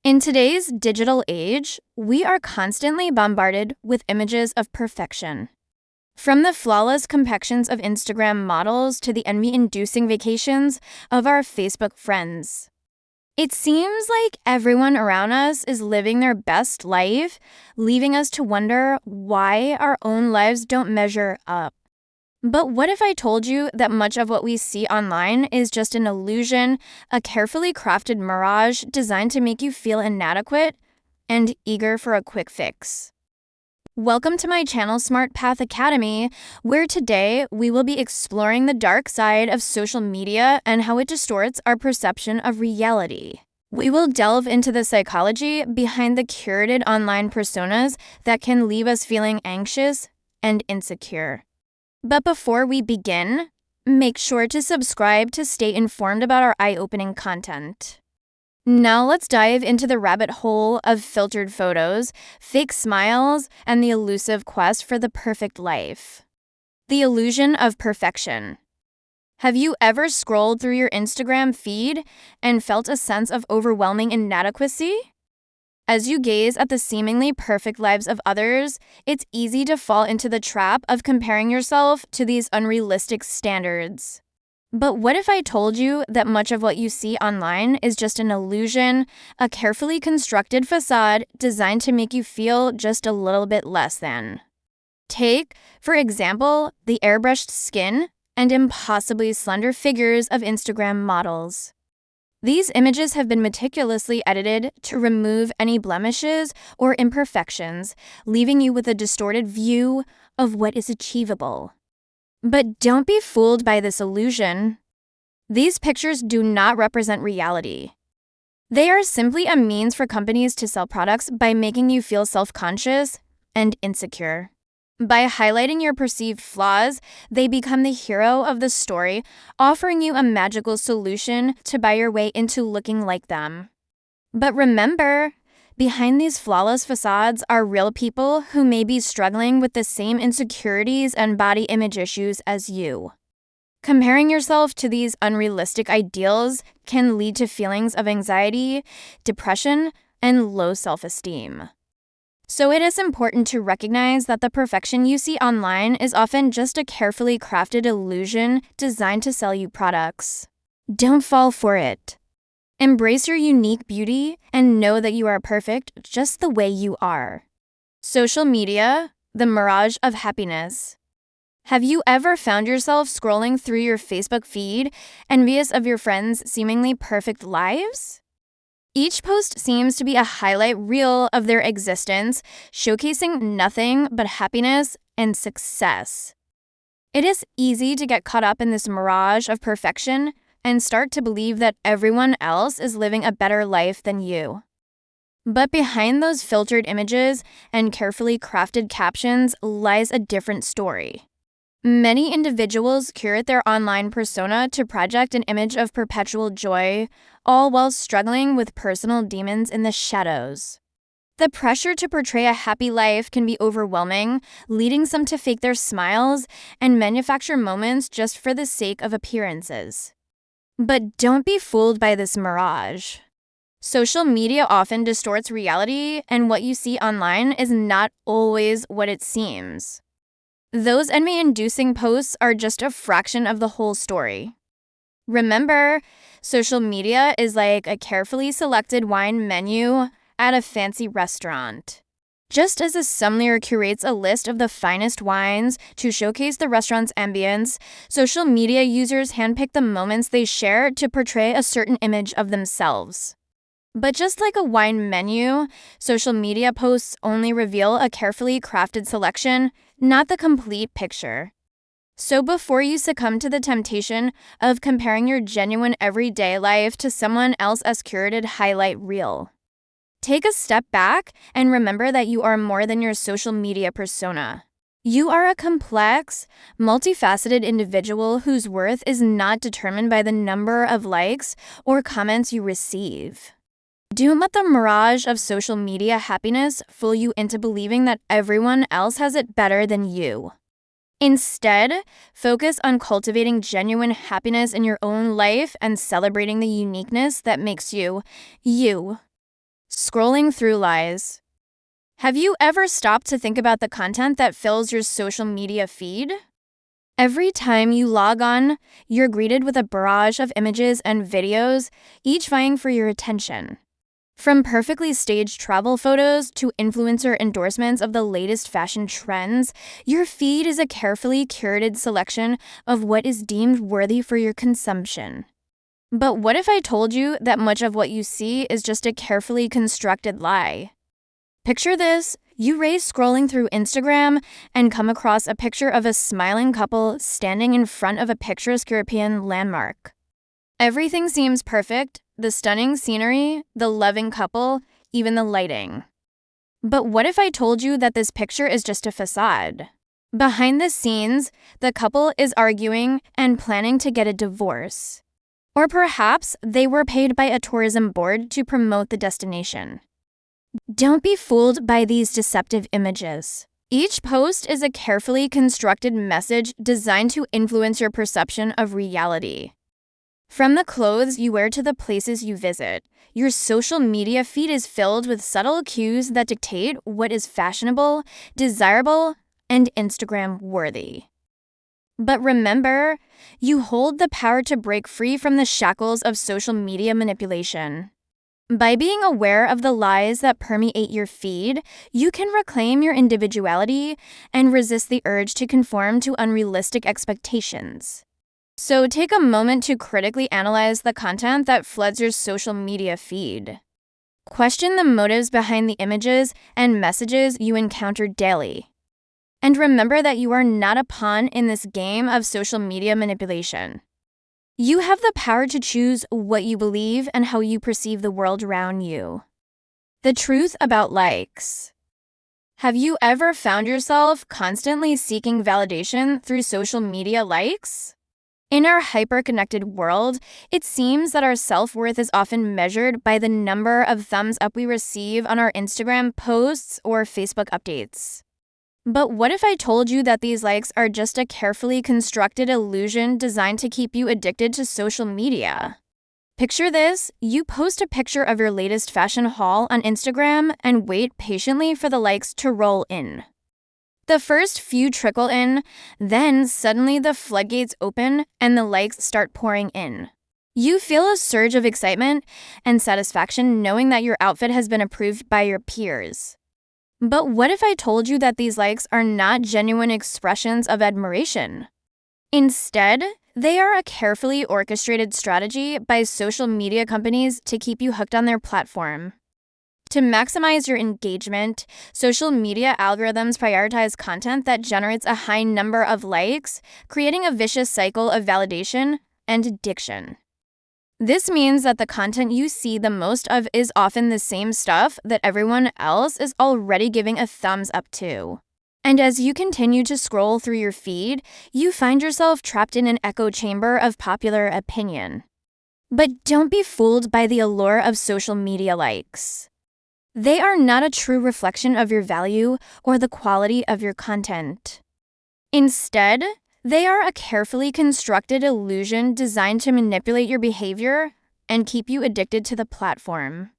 In today's digital age, we are constantly bombarded with images of perfection. From the flawless complexions of Instagram models to the envy-inducing vacations of our Facebook friends. It seems like everyone around us is living their best life, leaving us to wonder why our own lives don't measure up. But what if I told you that much of what we see online is just an illusion, a carefully crafted mirage designed to make you feel inadequate and eager for a quick fix? Welcome to my channel Smart Path Academy, where today we will be exploring the dark side of social media and how it distorts our perception of reality. We will delve into the psychology behind the curated online personas that can leave us feeling anxious and insecure. But before we begin, make sure to subscribe to stay informed about our eye-opening content. Now let's dive into the rabbit hole of filtered photos, fake smiles, and the elusive quest for the perfect life. The illusion of perfection. Have you ever scrolled through your Instagram feed and felt a sense of overwhelming inadequacy? As you gaze at the seemingly perfect lives of others, it's easy to fall into the trap of comparing yourself to these unrealistic standards. But what if I told you that much of what you see online is just an illusion, a carefully constructed facade designed to make you feel just a little bit less than? Take, for example, the airbrushed skin and impossibly slender figures of Instagram models. These images have been meticulously edited to remove any blemishes or imperfections, leaving you with a distorted view of what is achievable. But don't be fooled by this illusion. These pictures do not represent reality. They are simply a means for companies to sell products by making you feel self-conscious and insecure. By highlighting your perceived flaws, they become the hero of the story, offering you a magical solution to buy your way into looking like them. But remember, behind these flawless facades are real people who may be struggling with the same insecurities and body image issues as you. Comparing yourself to these unrealistic ideals can lead to feelings of anxiety, depression, and low self-esteem. So it is important to recognize that the perfection you see online is often just a carefully crafted illusion designed to sell you products. Don't fall for it. Embrace your unique beauty and know that you are perfect just the way you are. Social media, the mirage of happiness. Have you ever found yourself scrolling through your Facebook feed, envious of your friends' seemingly perfect lives? Each post seems to be a highlight reel of their existence, showcasing nothing but happiness and success. It is easy to get caught up in this mirage of perfection and start to believe that everyone else is living a better life than you. But behind those filtered images and carefully crafted captions lies a different story. Many individuals curate their online persona to project an image of perpetual joy, all while struggling with personal demons in the shadows. The pressure to portray a happy life can be overwhelming, leading some to fake their smiles and manufacture moments just for the sake of appearances. But don't be fooled by this mirage. Social media often distorts reality, and what you see online is not always what it seems. Those envy-inducing posts are just a fraction of the whole story. Remember, social media is like a carefully selected wine menu at a fancy restaurant. Just as a sommelier curates a list of the finest wines to showcase the restaurant's ambience, social media users handpick the moments they share to portray a certain image of themselves. But just like a wine menu, social media posts only reveal a carefully crafted selection, not the complete picture. So before you succumb to the temptation of comparing your genuine everyday life to someone else's curated highlight reel, take a step back and remember that you are more than your social media persona. You are a complex, multifaceted individual whose worth is not determined by the number of likes or comments you receive. Don't let the mirage of social media happiness fool you into believing that everyone else has it better than you. Instead, focus on cultivating genuine happiness in your own life and celebrating the uniqueness that makes you, you. Scrolling through lies. Have you ever stopped to think about the content that fills your social media feed? Every time you log on, you're greeted with a barrage of images and videos, each vying for your attention. From perfectly staged travel photos to influencer endorsements of the latest fashion trends, your feed is a carefully curated selection of what is deemed worthy for your consumption. But what if I told you that much of what you see is just a carefully constructed lie? Picture this. You race scrolling through Instagram and come across a picture of a smiling couple standing in front of a picturesque European landmark. Everything seems perfect, the stunning scenery, the loving couple, even the lighting. But what if I told you that this picture is just a facade? Behind the scenes, the couple is arguing and planning to get a divorce. Or perhaps they were paid by a tourism board to promote the destination. Don't be fooled by these deceptive images. Each post is a carefully constructed message designed to influence your perception of reality. From the clothes you wear to the places you visit, your social media feed is filled with subtle cues that dictate what is fashionable, desirable, and Instagram-worthy. But remember, you hold the power to break free from the shackles of social media manipulation. By being aware of the lies that permeate your feed, you can reclaim your individuality and resist the urge to conform to unrealistic expectations. So take a moment to critically analyze the content that floods your social media feed. Question the motives behind the images and messages you encounter daily. And remember that you are not a pawn in this game of social media manipulation. You have the power to choose what you believe and how you perceive the world around you. The truth about likes. Have you ever found yourself constantly seeking validation through social media likes? In our hyper-connected world, it seems that our self-worth is often measured by the number of thumbs up we receive on our Instagram posts or Facebook updates. But what if I told you that these likes are just a carefully constructed illusion designed to keep you addicted to social media? Picture this. You post a picture of your latest fashion haul on Instagram and wait patiently for the likes to roll in. The first few trickle in, then suddenly the floodgates open and the likes start pouring in. You feel a surge of excitement and satisfaction knowing that your outfit has been approved by your peers. But what if I told you that these likes are not genuine expressions of admiration? Instead, they are a carefully orchestrated strategy by social media companies to keep you hooked on their platform. To maximize your engagement, social media algorithms prioritize content that generates a high number of likes, creating a vicious cycle of validation and addiction. This means that the content you see the most of is often the same stuff that everyone else is already giving a thumbs up to. And as you continue to scroll through your feed, you find yourself trapped in an echo chamber of popular opinion. But don't be fooled by the allure of social media likes. They are not a true reflection of your value or the quality of your content. Instead, they are a carefully constructed illusion designed to manipulate your behavior and keep you addicted to the platform.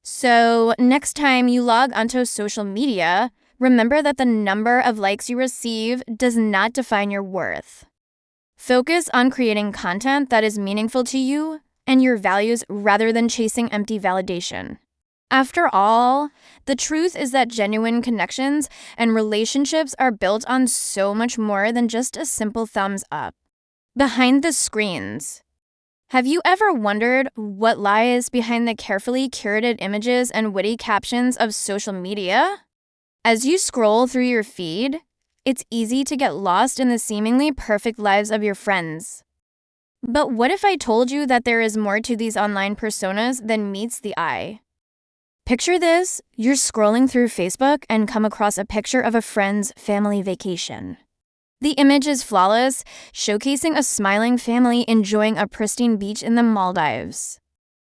So, next time you log onto social media, remember that the number of likes you receive does not define your worth. Focus on creating content that is meaningful to you and your values rather than chasing empty validation. After all, the truth is that genuine connections and relationships are built on so much more than just a simple thumbs up. Behind the screens. Have you ever wondered what lies behind the carefully curated images and witty captions of social media? As you scroll through your feed, it's easy to get lost in the seemingly perfect lives of your friends. But what if I told you that there is more to these online personas than meets the eye? Picture this. You're scrolling through Facebook and come across a picture of a friend's family vacation. The image is flawless, showcasing a smiling family enjoying a pristine beach in the Maldives.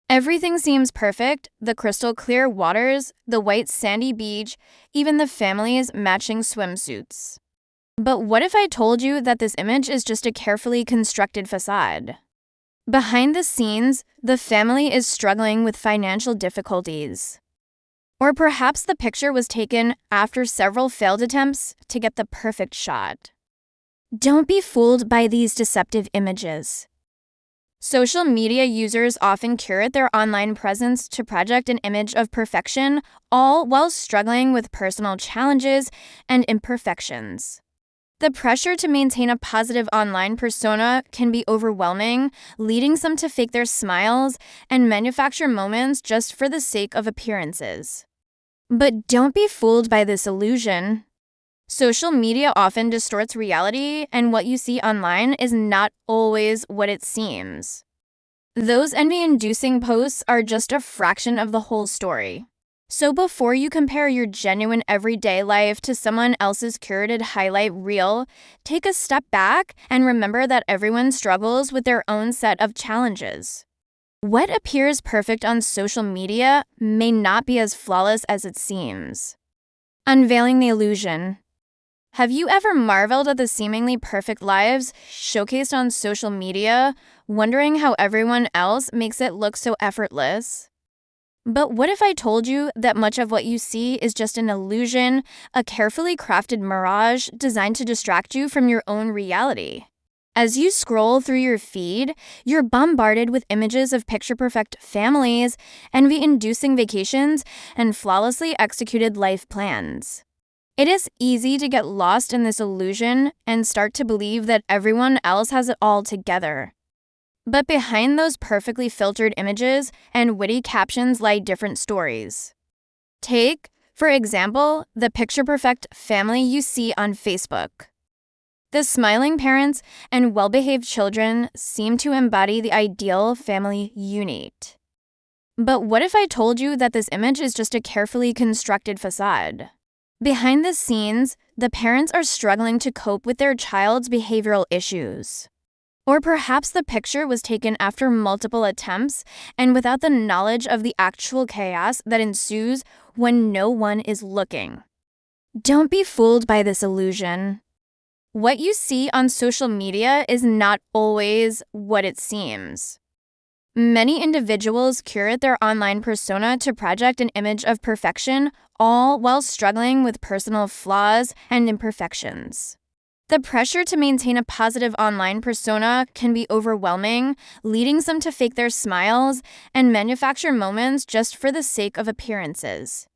Everything seems perfect, the crystal clear waters, the white sandy beach, even the family's matching swimsuits. But what if I told you that this image is just a carefully constructed facade? Behind the scenes, the family is struggling with financial difficulties. Or perhaps the picture was taken after several failed attempts to get the perfect shot. Don't be fooled by these deceptive images. Social media users often curate their online presence to project an image of perfection, all while struggling with personal challenges and imperfections. The pressure to maintain a positive online persona can be overwhelming, leading some to fake their smiles and manufacture moments just for the sake of appearances. But don't be fooled by this illusion. Social media often distorts reality, and what you see online is not always what it seems. Those envy-inducing posts are just a fraction of the whole story. So before you compare your genuine everyday life to someone else's curated highlight reel, take a step back and remember that everyone struggles with their own set of challenges. What appears perfect on social media may not be as flawless as it seems. Unveiling the illusion. Have you ever marveled at the seemingly perfect lives showcased on social media, wondering how everyone else makes it look so effortless? But what if I told you that much of what you see is just an illusion, a carefully crafted mirage designed to distract you from your own reality? As you scroll through your feed, you're bombarded with images of picture-perfect families, envy-inducing vacations, and flawlessly executed life plans. It is easy to get lost in this illusion and start to believe that everyone else has it all together. But behind those perfectly filtered images and witty captions lie different stories. Take, for example, the picture-perfect family you see on Facebook. The smiling parents and well-behaved children seem to embody the ideal family unit. But what if I told you that this image is just a carefully constructed facade? Behind the scenes, the parents are struggling to cope with their child's behavioral issues. Or perhaps the picture was taken after multiple attempts and without the knowledge of the actual chaos that ensues when no one is looking. Don't be fooled by this illusion. What you see on social media is not always what it seems. Many individuals curate their online persona to project an image of perfection, all while struggling with personal flaws and imperfections. The pressure to maintain a positive online persona can be overwhelming, leading some to fake their smiles and manufacture moments just for the sake of appearances.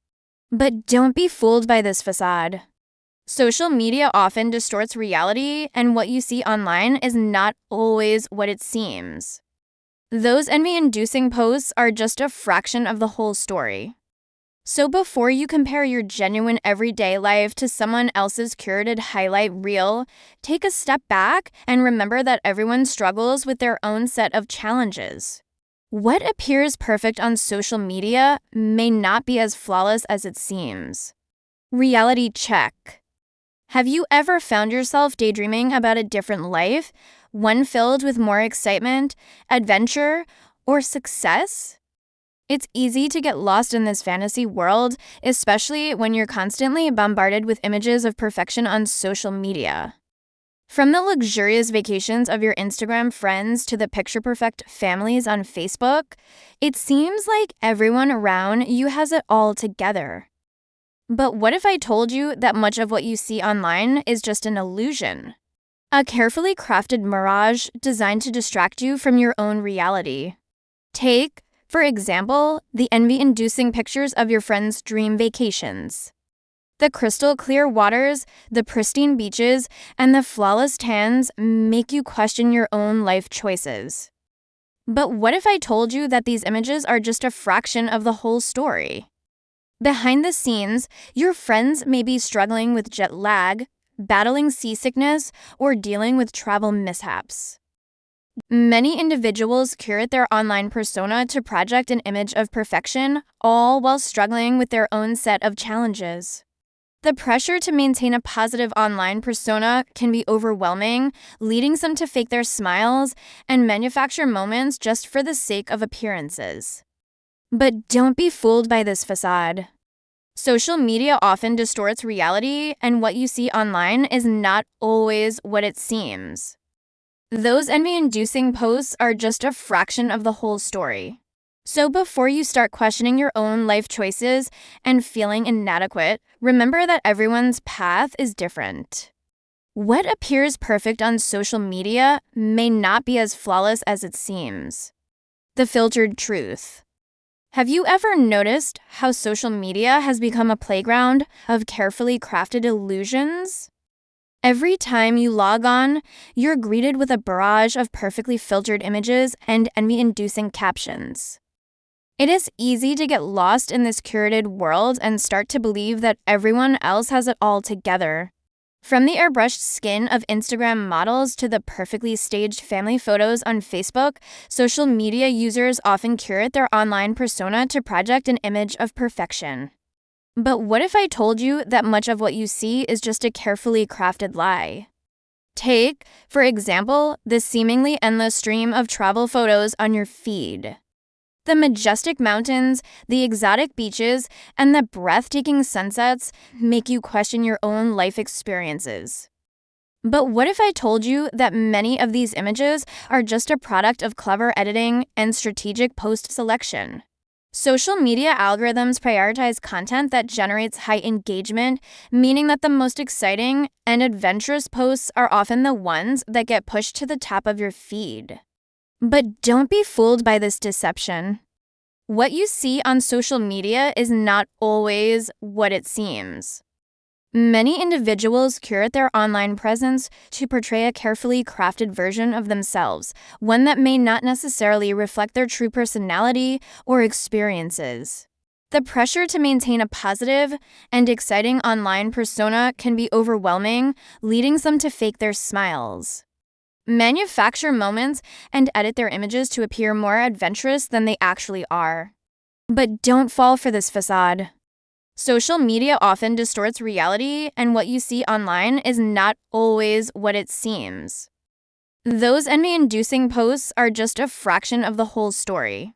But don't be fooled by this facade. Social media often distorts reality, and what you see online is not always what it seems. Those envy-inducing posts are just a fraction of the whole story. So before you compare your genuine everyday life to someone else's curated highlight reel, take a step back and remember that everyone struggles with their own set of challenges. What appears perfect on social media may not be as flawless as it seems. Reality check. Have you ever found yourself daydreaming about a different life, one filled with more excitement, adventure, or success? It's easy to get lost in this fantasy world, especially when you're constantly bombarded with images of perfection on social media. From the luxurious vacations of your Instagram friends to the picture-perfect families on Facebook, it seems like everyone around you has it all together. But what if I told you that much of what you see online is just an illusion? A carefully crafted mirage designed to distract you from your own reality. Take, for example, the envy-inducing pictures of your friends' dream vacations. The crystal clear waters, the pristine beaches, and the flawless tans make you question your own life choices. But what if I told you that these images are just a fraction of the whole story? Behind the scenes, your friends may be struggling with jet lag, battling seasickness, or dealing with travel mishaps. Many individuals curate their online persona to project an image of perfection, all while struggling with their own set of challenges. The pressure to maintain a positive online persona can be overwhelming, leading some to fake their smiles and manufacture moments just for the sake of appearances. But don't be fooled by this facade. Social media often distorts reality, and what you see online is not always what it seems. Those envy-inducing posts are just a fraction of the whole story. So before you start questioning your own life choices and feeling inadequate, remember that everyone's path is different. What appears perfect on social media may not be as flawless as it seems. The filtered truth. Have you ever noticed how social media has become a playground of carefully crafted illusions? Every time you log on, you're greeted with a barrage of perfectly filtered images and envy-inducing captions. It is easy to get lost in this curated world and start to believe that everyone else has it all together. From the airbrushed skin of Instagram models to the perfectly staged family photos on Facebook, social media users often curate their online persona to project an image of perfection. But what if I told you that much of what you see is just a carefully crafted lie? Take, for example, the seemingly endless stream of travel photos on your feed. The majestic mountains, the exotic beaches, and the breathtaking sunsets make you question your own life experiences. But what if I told you that many of these images are just a product of clever editing and strategic post selection? Social media algorithms prioritize content that generates high engagement, meaning that the most exciting and adventurous posts are often the ones that get pushed to the top of your feed. But don't be fooled by this deception. What you see on social media is not always what it seems. Many individuals curate their online presence to portray a carefully crafted version of themselves, one that may not necessarily reflect their true personality or experiences. The pressure to maintain a positive and exciting online persona can be overwhelming, leading some to fake their smiles, manufacture moments, and edit their images to appear more adventurous than they actually are. But don't fall for this facade. Social media often distorts reality, and what you see online is not always what it seems. Those envy-inducing posts are just a fraction of the whole story.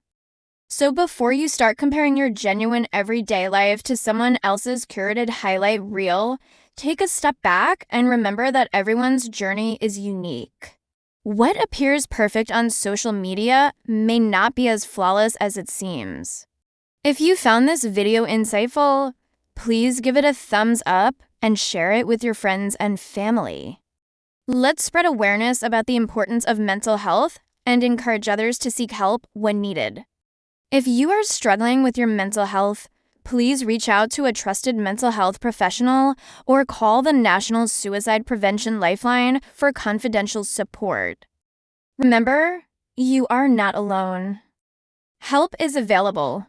So before you start comparing your genuine everyday life to someone else's curated highlight reel, take a step back and remember that everyone's journey is unique. What appears perfect on social media may not be as flawless as it seems. If you found this video insightful, please give it a thumbs up and share it with your friends and family. Let's spread awareness about the importance of mental health and encourage others to seek help when needed. If you are struggling with your mental health, please reach out to a trusted mental health professional or call the National Suicide Prevention Lifeline for confidential support. Remember, you are not alone. Help is available.